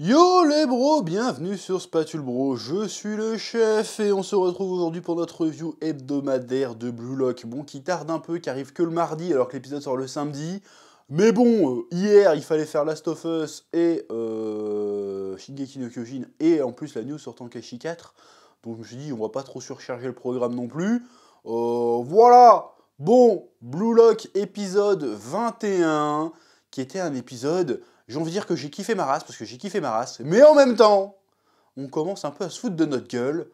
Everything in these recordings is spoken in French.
Yo les bros, bienvenue sur Spatule Bro, je suis le chef et on se retrouve aujourd'hui pour notre review hebdomadaire de Blue Lock. Bon, qui tarde un peu, qui arrive que le mardi alors que l'épisode sort le samedi. Mais bon, hier il fallait faire Last of Us et Shingeki no Kyojin et en plus la news sur Tenkaichi 4. Donc je me suis dit on va pas trop surcharger le programme non plus. Voilà. Bon, Blue Lock épisode 21 qui était un épisode... J'ai envie de dire que j'ai kiffé ma race, parce que j'ai kiffé ma race, mais en même temps, on commence un peu à se foutre de notre gueule.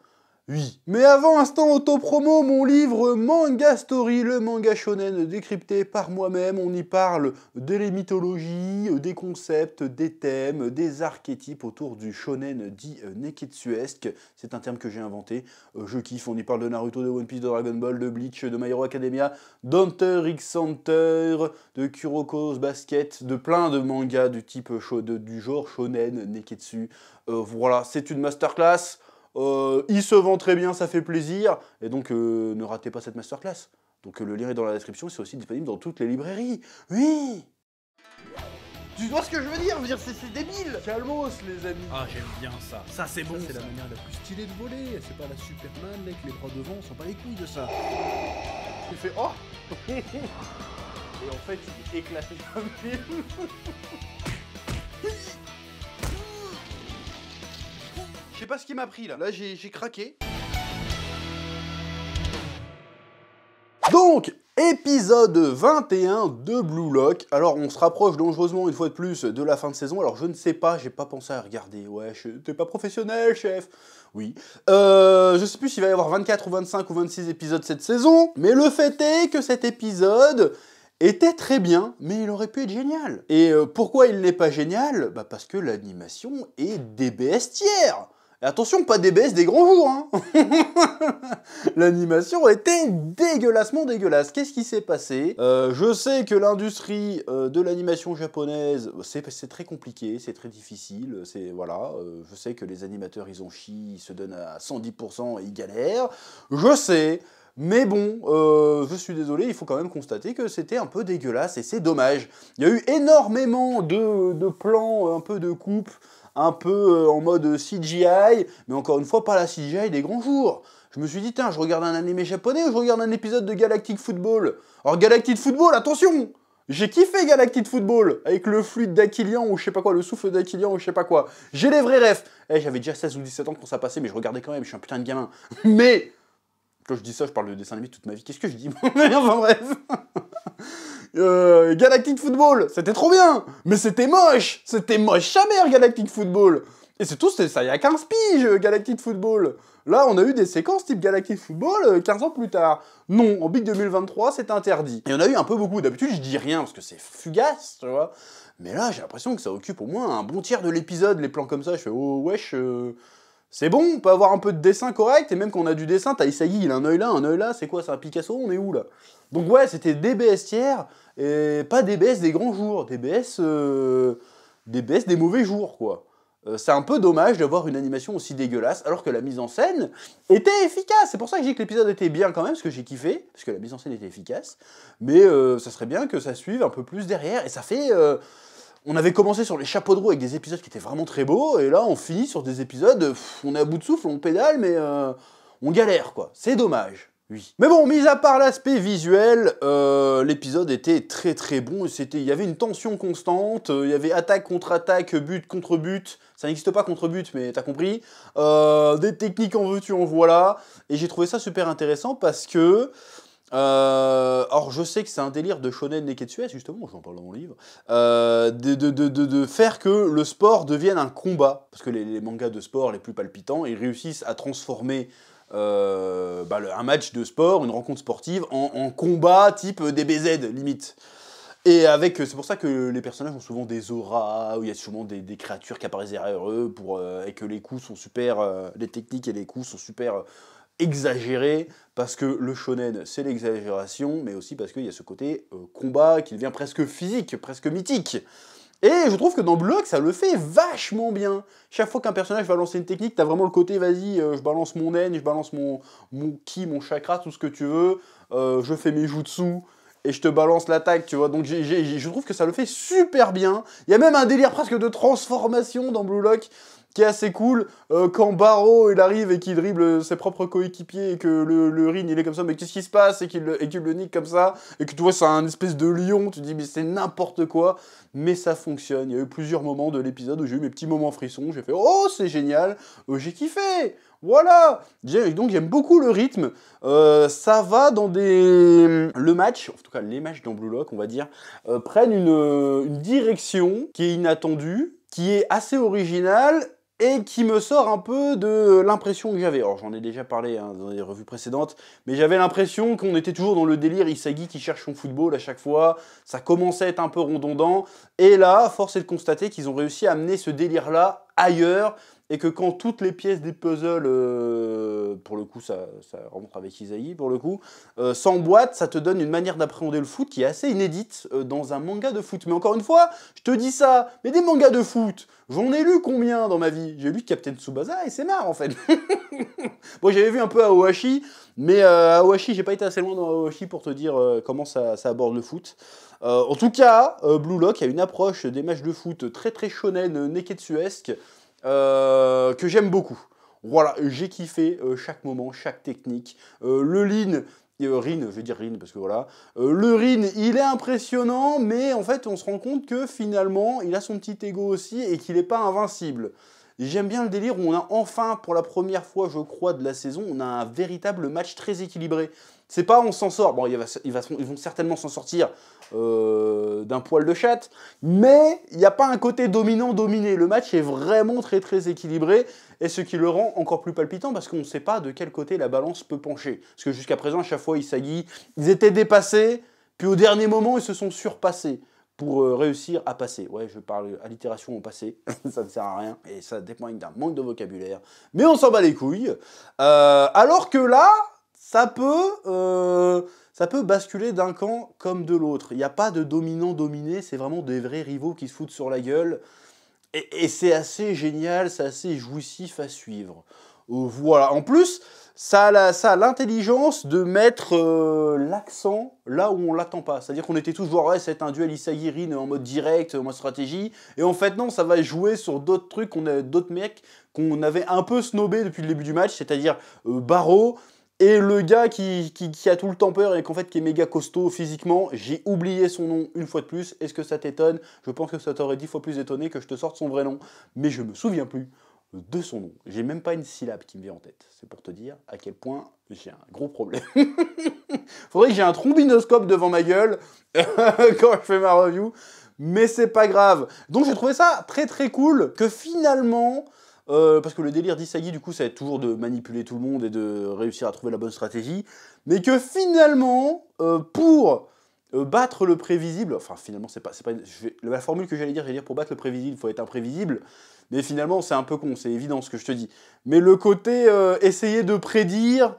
Oui. Mais avant, instant auto-promo, mon livre Manga Story, le manga shonen décrypté par moi-même. On y parle de les mythologies, des concepts, des thèmes, des archétypes autour du shonen dit neketsuesque. C'est un terme que j'ai inventé. Je kiffe, on y parle de Naruto, de One Piece, de Dragon Ball, de Bleach, de My Hero Academia, d'Hunter x Hunter, de Kuroko's Basket, de plein de mangas du type du genre shonen neketsu. Voilà, c'est une masterclass. Il se vend très bien, ça fait plaisir, et donc ne ratez pas cette masterclass. Donc le lien est dans la description, c'est aussi disponible dans toutes les librairies. Oui. Tu vois ce que je veux dire? C'est débile. Calmos les amis. Ah, j'aime bien ça. Ça, c'est bon. C'est la manière la plus stylée de voler. C'est pas la Superman avec les bras devant, on s'en bat les couilles de ça. Tu fais oh. Et en fait, il est éclaté comme film. Je sais pas ce qui m'a pris là. Là, j'ai craqué. Donc, épisode 21 de Blue Lock. Alors, on se rapproche dangereusement une fois de plus de la fin de saison. Alors, je ne sais pas, j'ai pas pensé à regarder. Ouais, t'es pas professionnel, chef. Oui. Je sais plus s'il va y avoir 24 ou 25 ou 26 épisodes cette saison. Mais le fait est que cet épisode était très bien, mais il aurait pu être génial. Et pourquoi il n'est pas génial? Bah parce que l'animation est DBS-tière. Et attention, pas DBS des grands jours, hein. L'animation était dégueulassement dégueulasse. Qu'est-ce qui s'est passé? Je sais que l'industrie de l'animation japonaise, c'est très compliqué, c'est très difficile, voilà. Je sais que les animateurs, ils en chient, ils se donnent à 110% et ils galèrent. Je sais. Mais bon, je suis désolé, il faut quand même constater que c'était un peu dégueulasse et c'est dommage. Il y a eu énormément de plans, un peu de coupes, un peu en mode CGI, mais encore une fois, pas la CGI des grands jours. Je me suis dit, tiens, je regarde un animé japonais ou je regarde un épisode de Galactic Football? Alors Galactic Football, attention! J'ai kiffé Galactic Football, avec le fluide d'Aquilian ou je sais pas quoi, le souffle d'Aquilian ou je sais pas quoi. J'ai les vrais refs. J'avais déjà 16 ou 17 ans quand ça passait, mais je regardais quand même, je suis un putain de gamin. Mais... Quand je dis ça, je parle de dessin animé toute ma vie. Qu'est-ce que je dis? Enfin bref. Galactic Football, c'était trop bien. Mais c'était moche. C'était moche sa mère, Galactic Football. Et c'est tout, ça, il y a 15 piges, Galactic Football. Là, on a eu des séquences type Galactic Football 15 ans plus tard. Non, en Big 2023, c'est interdit. Et on a eu un peu beaucoup. D'habitude, je dis rien parce que c'est fugace, tu vois. Mais là, j'ai l'impression que ça occupe au moins un bon tiers de l'épisode, les plans comme ça. Je fais, oh wesh... C'est bon, on peut avoir un peu de dessin correct, et même quand on a du dessin, t'as Isagi, il a un œil là, c'est quoi, c'est un Picasso, on est où là? Donc ouais, c'était DBS tiers, et pas DBS des grands jours, DBS des mauvais jours, quoi. C'est un peu dommage d'avoir une animation aussi dégueulasse, alors que la mise en scène était efficace. C'est pour ça que je dis que l'épisode était bien quand même, parce que j'ai kiffé, parce que la mise en scène était efficace, mais ça serait bien que ça suive un peu plus derrière, et ça fait... On avait commencé sur les chapeaux de roue avec des épisodes qui étaient vraiment très beaux, et là on finit sur des épisodes, on est à bout de souffle, on pédale, mais on galère quoi. C'est dommage, oui. Mais bon, mis à part l'aspect visuel, l'épisode était très très bon, il y avait une tension constante, il y avait attaque contre attaque, but contre but, ça n'existe pas contre but, mais t'as compris, des techniques en veux-tu en voilà, et j'ai trouvé ça super intéressant parce que... alors je sais que c'est un délire de shonen neketsuesque, justement, j'en parle dans mon livre, de faire que le sport devienne un combat, parce que les mangas de sport les plus palpitants, ils réussissent à transformer un match de sport, une rencontre sportive, en combat type DBZ, limite. Et c'est pour ça que les personnages ont souvent des auras, où il y a souvent des créatures qui apparaissent derrière eux, et que les coups sont super, les techniques et les coups sont super... exagéré, parce que le shonen, c'est l'exagération, mais aussi parce qu'il y a ce côté combat qui devient presque physique, presque mythique. Et je trouve que dans Blue Lock, ça le fait vachement bien. Chaque fois qu'un personnage va lancer une technique, t'as vraiment le côté, vas-y, je balance mon nen, je balance mon ki, mon chakra, tout ce que tu veux, je fais mes jutsu, et je te balance l'attaque, tu vois. Donc je trouve que ça le fait super bien. Il y a même un délire presque de transformation dans Blue Lock qui est assez cool. Quand Barreau il arrive et qu'il dribble ses propres coéquipiers et que le Rin il est comme ça, mais qu'est-ce qui se passe, et qu'il le nique comme ça, et que tu vois c'est un espèce de lion, tu te dis mais c'est n'importe quoi, mais ça fonctionne. Il y a eu plusieurs moments de l'épisode où j'ai eu mes petits moments frissons, j'ai fait oh c'est génial, j'ai kiffé, voilà. Donc j'aime beaucoup le rythme, ça va dans des... Le match, en tout cas les matchs dans Blue Lock on va dire, prennent une direction qui est inattendue, qui est assez originale, et qui me sort un peu de l'impression que j'avais. Alors j'en ai déjà parlé hein, dans les revues précédentes, mais j'avais l'impression qu'on était toujours dans le délire Isagi qui cherche son football à chaque fois, ça commençait à être un peu redondant, et là, force est de constater qu'ils ont réussi à amener ce délire-là ailleurs, et que quand toutes les pièces des puzzles, pour le coup ça rentre avec Isagi, pour le coup, s'emboîtent, ça te donne une manière d'appréhender le foot qui est assez inédite dans un manga de foot. Mais encore une fois, je te dis ça, mais des mangas de foot, j'en ai lu combien dans ma vie? J'ai lu Captain Tsubasa et c'est marre en fait. Bon, j'avais vu un peu Aohashi, mais Aohashi, j'ai pas été assez loin dans Aohashi pour te dire comment ça aborde le foot. En tout cas, Blue Lock a une approche des matchs de foot très très shonen, neketsuesque, que j'aime beaucoup. Voilà, j'ai kiffé chaque moment, chaque technique. Le Rin, je vais dire Rin parce que voilà. Le Rin, il est impressionnant, mais en fait, on se rend compte que finalement, il a son petit ego aussi et qu'il n'est pas invincible. J'aime bien le délire où on a enfin, pour la première fois, je crois, de la saison, on a un véritable match très équilibré. C'est pas on s'en sort, bon, ils vont certainement s'en sortir d'un poil de chatte, mais il n'y a pas un côté dominant-dominé. Le match est vraiment très très équilibré, et ce qui le rend encore plus palpitant, parce qu'on ne sait pas de quel côté la balance peut pencher. Parce que jusqu'à présent, à chaque fois, Isagi, ils étaient dépassés, puis au dernier moment, ils se sont surpassés pour réussir à passer. Ouais, je parle allitération au passé, ça ne sert à rien, et ça dépend d'un manque de vocabulaire. Mais on s'en bat les couilles. Alors que là, ça peut basculer d'un camp comme de l'autre. Il n'y a pas de dominant-dominé, c'est vraiment des vrais rivaux qui se foutent sur la gueule. Et c'est assez génial, c'est assez jouissif à suivre. Voilà, en plus, ça a l'intelligence de mettre l'accent là où on l'attend pas. C'est-à-dire qu'on était tous genre, ouais, c'est un duel Isagi-Rin en mode direct, en mode stratégie. Et en fait, non, ça va jouer sur d'autres trucs, d'autres mecs qu'on avait un peu snobé depuis le début du match, c'est-à-dire Barreau. Et le gars qui a tout le temps peur et qu'en fait qui est méga costaud physiquement, j'ai oublié son nom une fois de plus. Est-ce que ça t'étonne? Je pense que ça t'aurait 10 fois plus étonné que je te sorte son vrai nom. Mais je me souviens plus de son nom. J'ai même pas une syllabe qui me vient en tête. C'est pour te dire à quel point j'ai un gros problème. Faudrait que j'ai un trombinoscope devant ma gueule quand je fais ma review. Mais c'est pas grave. Donc j'ai trouvé ça très très cool que finalement... parce que le délire d'Isagi, du coup, ça va être toujours de manipuler tout le monde et de réussir à trouver la bonne stratégie, mais que finalement, pour battre le prévisible, enfin finalement, c'est pas la formule que j'allais dire pour battre le prévisible, il faut être imprévisible, mais finalement, c'est un peu con, c'est évident ce que je te dis. Mais le côté essayer de prédire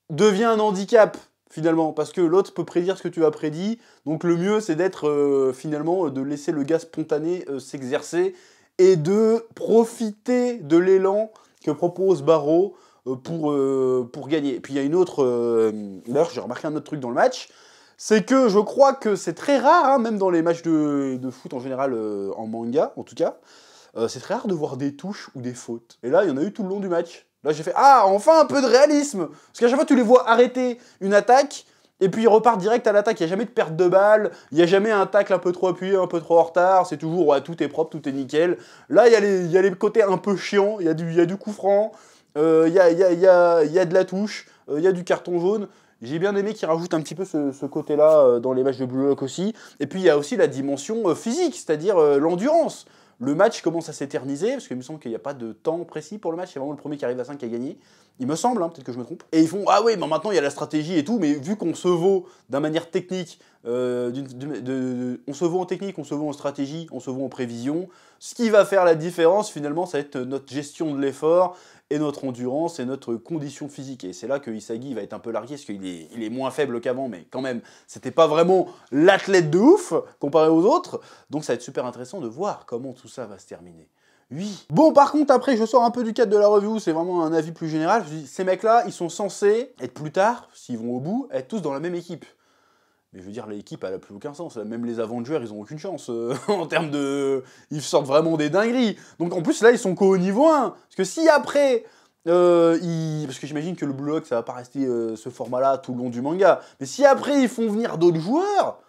devient un handicap, finalement, parce que l'autre peut prédire ce que tu as prédit, donc le mieux, c'est d'être, finalement, de laisser le gars spontané s'exercer, et de profiter de l'élan que propose Barreau pour gagner. Et puis il y a une autre... D'ailleurs, j'ai remarqué un autre truc dans le match, c'est que je crois que c'est très rare, hein, même dans les matchs de foot en général, en manga en tout cas, c'est très rare de voir des touches ou des fautes. Et là, il y en a eu tout le long du match. Là, j'ai fait « Ah, enfin un peu de réalisme !» Parce qu'à chaque fois, tu les vois arrêter une attaque, et puis ils repartent direct à l'attaque, il n'y a jamais de perte de balle, il n'y a jamais un tacle un peu trop appuyé, un peu trop en retard, c'est toujours ouais, tout est propre, tout est nickel. Là, il y a les côtés un peu chiants, il y a du coup franc, il y a de la touche, il y a du carton jaune. J'ai bien aimé qu'ils rajoutent un petit peu ce côté-là dans les matchs de Blue Lock aussi. Et puis il y a aussi la dimension physique, c'est-à-dire l'endurance. Le match commence à s'éterniser, parce qu'il me semble qu'il n'y a pas de temps précis pour le match, c'est vraiment le premier qui arrive à 5 qui a gagné. Il me semble, hein, peut-être que je me trompe. Et ils font, ah oui, mais maintenant il y a la stratégie et tout, mais vu qu'on se vaut d'une manière technique, on se vaut en technique, on se vaut en stratégie, on se vaut en prévision, ce qui va faire la différence finalement, ça va être notre gestion de l'effort, et notre endurance, et notre condition physique. Et c'est là que Isagi va être un peu largué, parce qu'il est moins faible qu'avant, mais quand même, c'était pas vraiment l'athlète de ouf, comparé aux autres. Donc ça va être super intéressant de voir comment tout ça va se terminer. Oui. Bon, par contre, après, je sors un peu du cadre de la review, c'est vraiment un avis plus général. Je dis, ces mecs-là, ils sont censés être plus tard, s'ils vont au bout, être tous dans la même équipe. Mais je veux dire, l'équipe, elle a plus aucun sens. Même les Avengers, ils ont aucune chance. En termes de... Ils sortent vraiment des dingueries. Donc en plus, là, ils sont qu'au niveau 1. Parce que si après... Parce que j'imagine que le Blue Lock, ça va pas rester ce format-là tout le long du manga. Mais si après, ils font venir d'autres joueurs...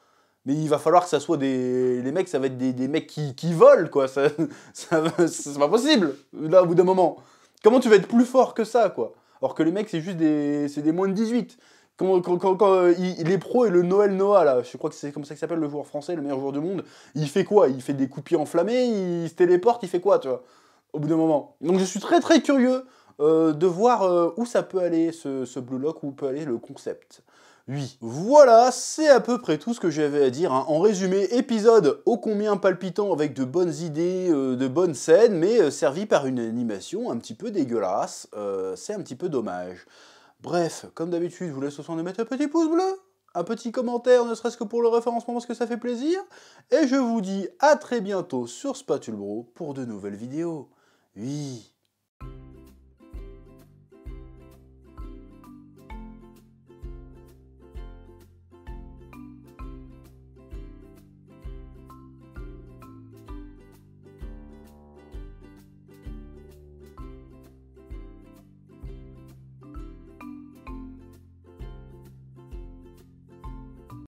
Mais il va falloir que ça soit des... Les mecs, ça va être des mecs qui volent, quoi. C'est pas possible, là, au bout d'un moment. Comment tu vas être plus fort que ça, quoi? Alors que les mecs, c'est juste c'est des moins de 18. Les pros et le Noël Noah, là, je crois que c'est comme ça qu'il s'appelle, le joueur français, le meilleur joueur du monde, il fait quoi? Il fait des coups de pied enflammés, il se téléporte, il fait quoi, tu vois? Au bout d'un moment. Donc je suis très très curieux de voir où ça peut aller, ce Blue Lock, où peut aller le concept. Oui, voilà, c'est à peu près tout ce que j'avais à dire. Hein. En résumé, épisode ô combien palpitant avec de bonnes idées, de bonnes scènes, mais servi par une animation un petit peu dégueulasse. C'est un petit peu dommage. Bref, comme d'habitude, je vous laisse au soin de mettre un petit pouce bleu, un petit commentaire, ne serait-ce que pour le référencement parce que ça fait plaisir. Et je vous dis à très bientôt sur Spatule Bro pour de nouvelles vidéos. Oui.